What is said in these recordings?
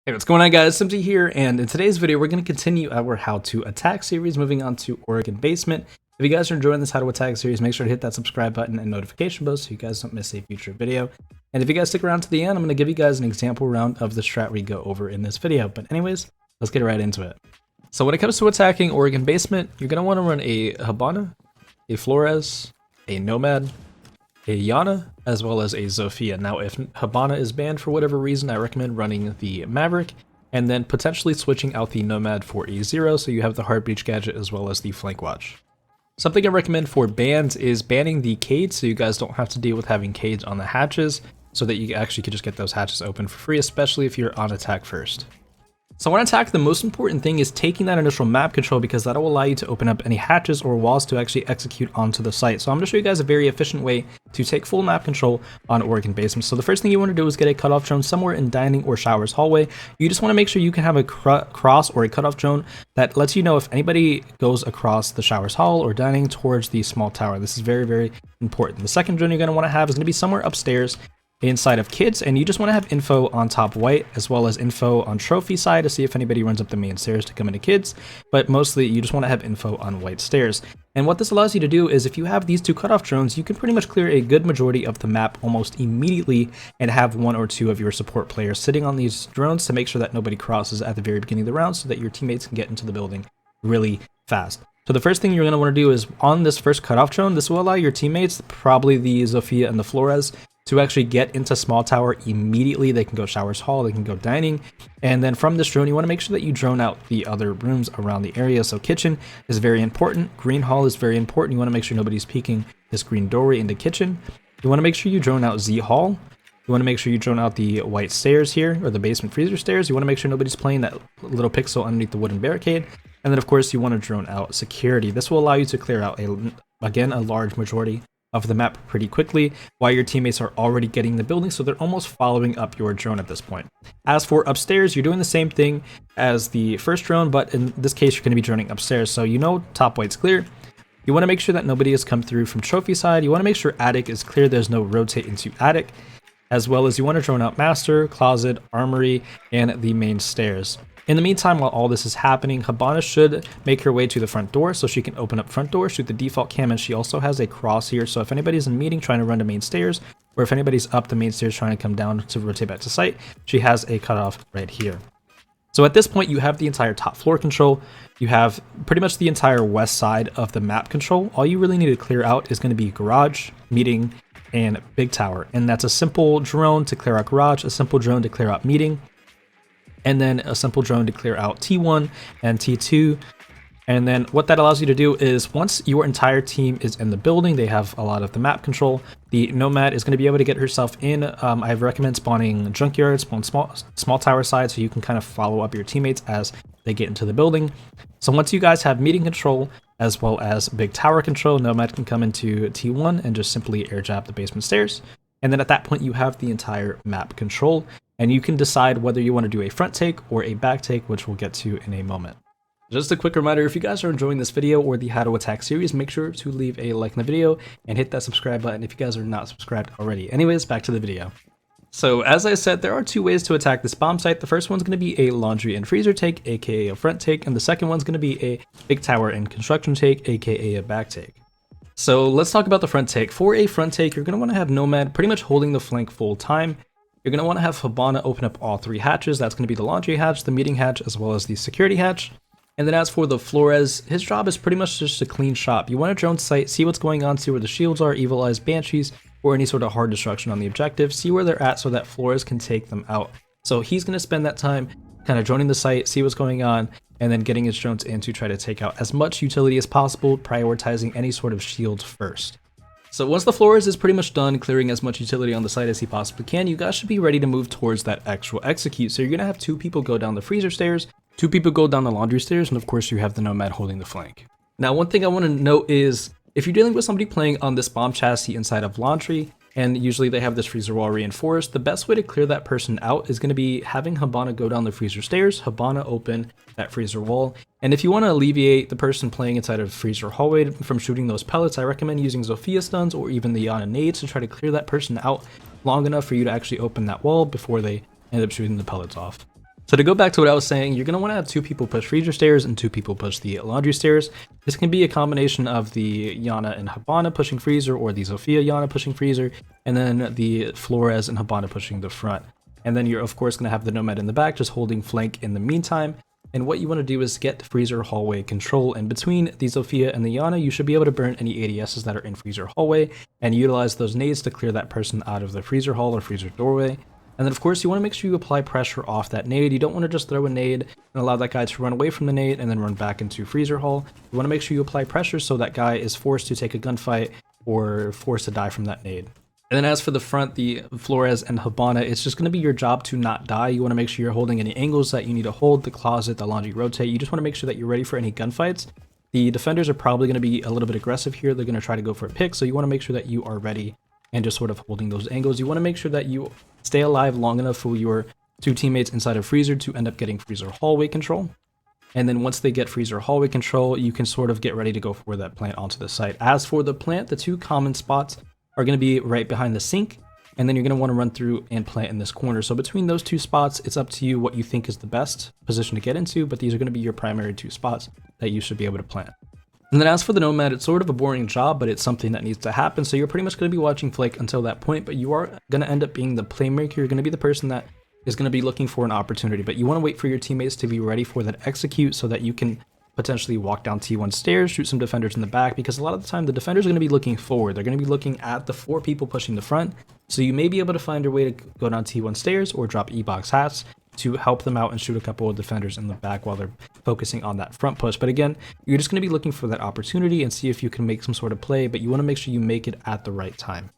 Hey, what's going on, guys? Timzy here, and in today's video, we're going to continue our How to Attack series, moving on to Oregon Basement. If you guys are enjoying this How to Attack series, make sure to hit that subscribe button and notification bell so you guys don't miss a future video. And if you guys stick around to the end, I'm going to give you guys an example round of the strat we go over in this video. But anyways, let's get right into it. So when it comes to attacking Oregon Basement, you're going to want to run a Habana, a Flores, a Nomad, a Yana, as well as a Zofia. Now, if Habana is banned for whatever reason, I recommend running the Maverick, and then potentially switching out the Nomad for a Zero, so you have the Heart Breach gadget as well as the Flank Watch. Something I recommend for bans is banning the Cage, so you guys don't have to deal with having Cage on the hatches, so that you actually can just get those hatches open for free, especially if you're on attack first. So on attack, the most important thing is taking that initial map control, because that'll allow you to open up any hatches or walls to actually execute onto the site. So I'm going to show you guys a very efficient way to take full map control on Oregon Basement. So the first thing you want to do is get a cutoff drone somewhere in dining or showers hallway. You just want to make sure you can have a cross or a cutoff drone that lets you know if anybody goes across the showers hall or dining towards the small tower. This is very, very important. The second drone you're going to want to have is going to be somewhere upstairs inside of kids, and you just want to have info on top white as well as info on trophy side to see if anybody runs up the main stairs to come into kids, but mostly you just want to have info on white stairs. And what this allows you to do is, if you have these two cutoff drones, you can pretty much clear a good majority of the map almost immediately and have one or two of your support players sitting on these drones to make sure that nobody crosses at the very beginning of the round, so that your teammates can get into the building really fast. So the first thing you're going to want to do is, on this first cutoff drone, this will allow your teammates, probably the Zofia and the Flores, to actually get into small tower immediately. They can go showers hall, they can go dining, and then from this drone you want to make sure that you drone out the other rooms around the area. So kitchen is very important, green hall is very important. You want to make sure nobody's peeking this green doorway into kitchen. You want to make sure you drone out Z hall. You want to make sure you drone out the white stairs here, or the basement freezer stairs. You want to make sure nobody's playing that little pixel underneath the wooden barricade. And then of course you want to drone out security. This will allow you to clear out again a large majority of the map pretty quickly while your teammates are already getting the building, so they're almost following up your drone at this point. As for upstairs, you're doing the same thing as the first drone, but in this case you're going to be droning upstairs, so you know top white's clear. You want to make sure that nobody has come through from trophy side. You want to make sure attic is clear, there's no rotate into attic, as well as you want to drone out master, closet, armory, and the main stairs. In the meantime, while all this is happening, Habana should make her way to the front door, so she can open up front door, shoot the default cam, and she also has a cross here, so if anybody's in meeting trying to run to main stairs, or if anybody's up the main stairs trying to come down to rotate back to site, she has a cutoff right here. So at this point, you have the entire top floor control, you have pretty much the entire west side of the map control. All you really need to clear out is going to be garage, meeting, and big tower, and that's a simple drone to clear out garage, a simple drone to clear out meeting, and then a simple drone to clear out T1 and T2. And then what that allows you to do is, once your entire team is in the building, they have a lot of the map control, the Nomad is going to be able to get herself in. I recommend spawning junkyard, spawn small tower side, so you can kind of follow up your teammates as they get into the building. So once you guys have meeting control as well as big tower control, Nomad can come into T1 and just simply air jab the basement stairs. And then at that point you have the entire map control, and you can decide whether you want to do a front take or a back take, which we'll get to in a moment. Just a quick reminder, if you guys are enjoying this video or the How to Attack series, make sure to leave a like in the video and hit that subscribe button if you guys are not subscribed already. Anyways, back to the video. So as I said, there are two ways to attack this bomb site. The first one's going to be a laundry and freezer take, aka a front take, and the second one's going to be a big tower and construction take, aka a back take. So let's talk about the front take. For a front take, you're going to want to have Nomad pretty much holding the flank full time. You're going to want to have Habana open up all three hatches. That's going to be the laundry hatch, the meeting hatch, as well as the security hatch. And then as for the Flores, his job is pretty much just to clean shop. You want to drone site, see what's going on, see where the shields are, evil eyes, banshees, or any sort of hard destruction on the objective, see where they're at so that Flores can take them out. So he's going to spend that time kind of droning the site, see what's going on, and then getting his drones in to try to take out as much utility as possible, prioritizing any sort of shields first. So once the Flores is pretty much done clearing as much utility on the site as he possibly can, you guys should be ready to move towards that actual execute. So you're going to have two people go down the freezer stairs, two people go down the laundry stairs, and of course you have the Nomad holding the flank. Now one thing I want to note is, if you're dealing with somebody playing on this bomb chassis inside of laundry, and usually they have this freezer wall reinforced, the best way to clear that person out is going to be having Habana go down the freezer stairs, Habana open that freezer wall. And if you want to alleviate the person playing inside of freezer hallway from shooting those pellets, I recommend using Zofia stuns or even the Yana nades to try to clear that person out long enough for you to actually open that wall before they end up shooting the pellets off. So to go back to what I was saying, you're going to want to have 2 people push freezer stairs and 2 people push the laundry stairs. This can be a combination of the Yana and Habana pushing freezer, or the Zofia Yana pushing freezer, and then the Flores and Habana pushing the front. And then you're of course going to have the Nomad in the back just holding flank in the meantime. And what you want to do is get freezer hallway control. And between the Zofia and the Yana, you should be able to burn any ADSs that are in freezer hallway and utilize those nades to clear that person out of the freezer hall or freezer doorway. And then of course you want to make sure you apply pressure off that nade. You don't want to just throw a nade and allow that guy to run away from the nade and then run back into freezer hall. You want to make sure you apply pressure so that guy is forced to take a gunfight or forced to die from that nade. And then as for the front, the Flores and Habana, it's just going to be your job to not die. You want to make sure you're holding any angles that you need to hold, the closet, the laundry rotate. You just want to make sure that you're ready for any gunfights. The defenders are probably going to be a little bit aggressive here. They're going to try to go for a pick, so you want to make sure that you are ready and just sort of holding those angles. You want to make sure that you stay alive long enough for your 2 teammates inside of freezer to end up getting freezer hallway control. And then once they get freezer hallway control, you can sort of get ready to go for that plant onto the site. As for the plant, the 2 common spots are going to be right behind the sink, and then you're going to want to run through and plant in this corner. So between those 2 spots, it's up to you what you think is the best position to get into, but these are going to be your primary 2 spots that you should be able to plant. And then as for the Nomad, it's sort of a boring job, but it's something that needs to happen. So you're pretty much going to be watching flank until that point, but you are going to end up being the playmaker. You're going to be the person that is going to be looking for an opportunity, but you want to wait for your teammates to be ready for that execute so that you can potentially walk down T1 stairs, shoot some defenders in the back, because a lot of the time the defenders are going to be looking forward. They're going to be looking at the 4 people pushing the front. So you may be able to find your way to go down T1 stairs or drop E-box hats to help them out and shoot a couple of defenders in the back while they're focusing on that front push. But again, you're just going to be looking for that opportunity and see if you can make some sort of play, but you want to make sure you make it at the right time.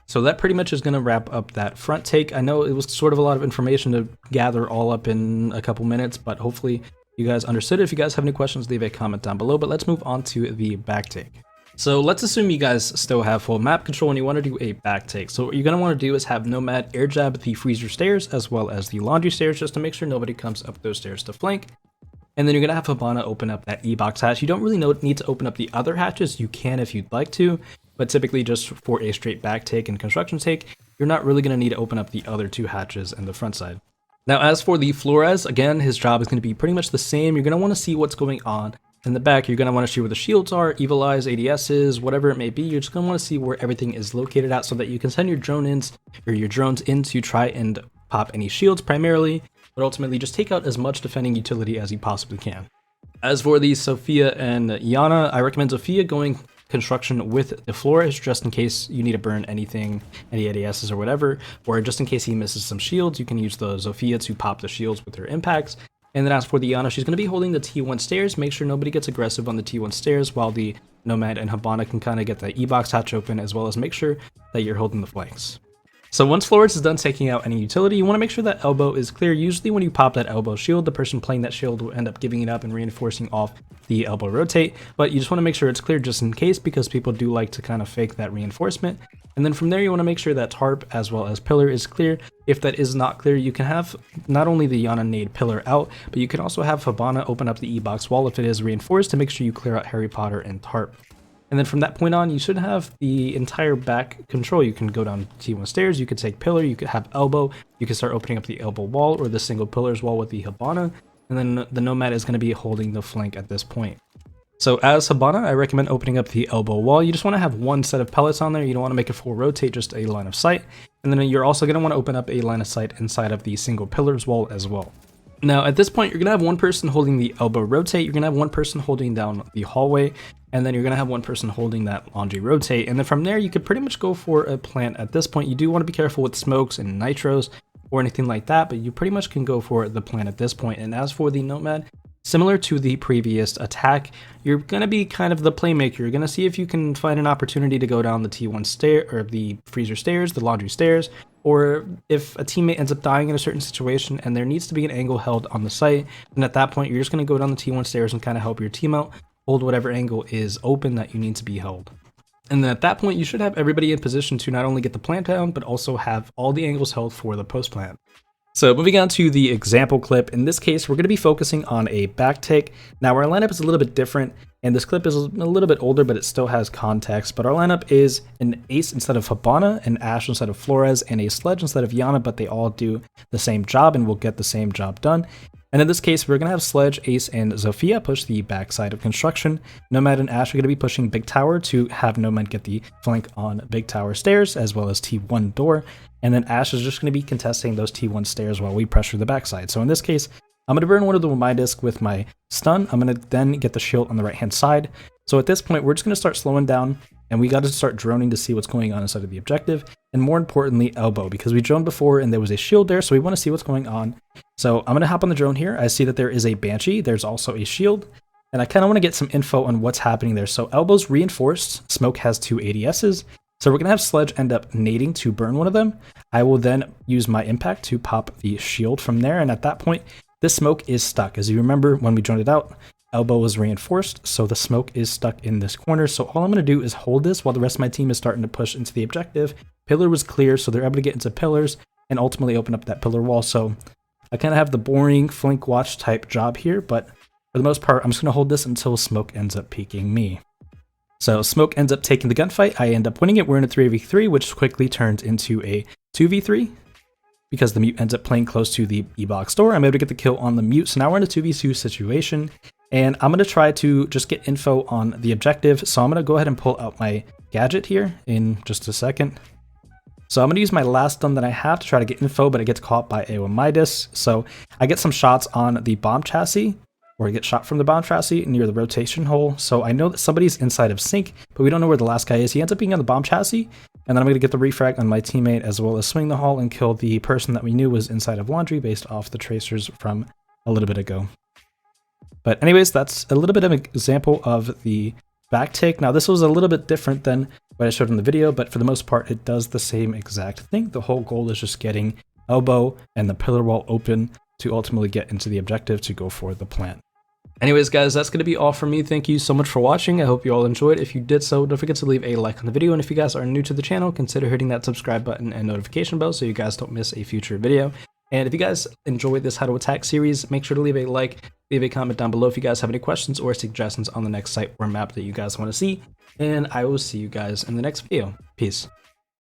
So that pretty much is going to wrap up that front take. I know it was sort of a lot of information to gather all up in a couple minutes, but hopefully you guys understood it. If you guys have any questions, leave a comment down below, but let's move on to the back take. So let's assume you guys still have full map control and you want to do a back take. So what you're going to want to do is have Nomad air jab the freezer stairs as well as the laundry stairs, just to make sure nobody comes up those stairs to flank. And then you're going to have Habana open up that E-box hatch. You don't really need to open up the other hatches. You can if you'd like to, but typically just for a straight back take and construction take, you're not really going to need to open up the other 2 hatches in the front side. Now, as for the Flores, again, his job is going to be pretty much the same. You're going to want to see what's going on in the back. You're going to want to see where the shields are, Evil Eyes, ADSs, whatever it may be. You're just going to want to see where everything is located at so that you can send your drones in to try and pop any shields primarily, but ultimately just take out as much defending utility as you possibly can. As for the Zofia and Yana, I recommend Zofia going construction with the Flores just in case you need to burn anything, any ADSs or whatever, or just in case he misses some shields, you can use the Zofia to pop the shields with her impacts. And then as for the Yana, she's going to be holding the T1 stairs. Make sure nobody gets aggressive on the T1 stairs while the Nomad and Habana can kind of get the E-box hatch open, as well as make sure that you're holding the flanks. So once Flores is done taking out any utility, you want to make sure that elbow is clear. Usually when you pop that elbow shield, the person playing that shield will end up giving it up and reinforcing off the elbow rotate, but you just want to make sure it's clear just in case, because people do like to kind of fake that reinforcement. And then from there, you want to make sure that tarp as well as pillar is clear. If that is not clear, you can have not only the Yana nade pillar out, but you can also have Habana open up the E-box wall if it is reinforced to make sure you clear out Harry Potter and tarp. And then from that point on, you should have the entire back control. You can go down T1 stairs, you could take pillar, you could have elbow, you can start opening up the elbow wall or the single pillars wall with the Habana, and then the Nomad is going to be holding the flank at this point. So as Habana, I recommend opening up the elbow wall. You just want to have 1 set of pellets on there. You don't want to make a full rotate, just a line of sight. And then you're also going to want to open up a line of sight inside of the single pillars wall as well. Now, at this point, you're going to have 1 person holding the elbow rotate, you're going to have 1 person holding down the hallway, and then you're going to have 1 person holding that laundry rotate. And then from there, you could pretty much go for a plant at this point. You do want to be careful with smokes and nitros or anything like that, but you pretty much can go for the plant at this point. And as for the Nomad, similar to the previous attack, you're going to be kind of the playmaker. You're going to see if you can find an opportunity to go down the T1 stair or the freezer stairs, the laundry stairs, or if a teammate ends up dying in a certain situation and there needs to be an angle held on the site, then at that point, you're just going to go down the T1 stairs and kind of help your team out, hold whatever angle is open that you need to be held. And then at that point, you should have everybody in position to not only get the plant down, but also have all the angles held for the post plant. So moving on to the example clip, in this case, we're going to be focusing on a back take. Now our lineup is a little bit different. And this clip is a little bit older, but it still has context. But our lineup is an Ace instead of Hibana, an Ashe instead of Flores, and a Sledge instead of Yana, but they all do the same job and will get the same job done. And in this case, we're going to have Sledge, Ace, and Zofia push the backside of construction. Nomad and Ashe are going to be pushing Big Tower to have Nomad get the flank on Big Tower stairs, as well as T1 door. And then Ashe is just going to be contesting those T1 stairs while we pressure the backside. So in this case, I'm going to burn one of the my disc with my stun. I'm going to then get the shield on the right hand side. So at this point, we're just going to start slowing down, and we got to start droning to see what's going on inside of the objective. And more importantly, elbow, because we droned before and there was a shield there, so we want to see what's going on. So I'm going to hop on the drone here. I see that there is a Banshee. There's also a shield, and I kind of want to get some info on what's happening there. So elbow's reinforced. Smoke has 2 ADSs. So we're going to have Sledge end up nading to burn one of them. I will then use my impact to pop the shield from there, and at that point, this smoke is stuck. As you remember, when we droned it out, elbow was reinforced, so the smoke is stuck in this corner. So all I'm going to do is hold this while the rest of my team is starting to push into the objective. Pillar was clear, so they're able to get into pillars and ultimately open up that pillar wall. So I kind of have the boring flank watch type job here, but for the most part, I'm just going to hold this until smoke ends up peeking me. So smoke ends up taking the gunfight. I end up winning it. We're in a 3v3, which quickly turns into a 2v3. Because the mute ends up playing close to the E-box door, I'm able to get the kill on the mute. So now we're in a 2v2 situation, and I'm going to try to just get info on the objective. So I'm going to go ahead and pull out my gadget here in just a second. So I'm going to use my last stun that I have to try to get info, but it gets caught by a Midas. So I get some shots on the bomb chassis, or I get shot from the bomb chassis near the rotation hole. So I know that somebody's inside of sync, but we don't know where the last guy is. He ends up being on the bomb chassis, and then I'm going to get the refrag on my teammate as well as swing the hall and kill the person that we knew was inside of laundry based off the tracers from a little bit ago. But anyways, that's a little bit of an example of the back take. Now this was a little bit different than what I showed in the video, but for the most part, it does the same exact thing. The whole goal is just getting elbow and the pillar wall open to ultimately get into the objective to go for the plant. Anyways, guys, that's going to be all from me. Thank you so much for watching. I hope you all enjoyed. If you did so, don't forget to leave a like on the video. And if you guys are new to the channel, consider hitting that subscribe button and notification bell so you guys don't miss a future video. And if you guys enjoyed this How to Attack series, make sure to leave a like, leave a comment down below if you guys have any questions or suggestions on the next site or map that you guys want to see. And I will see you guys in the next video. Peace.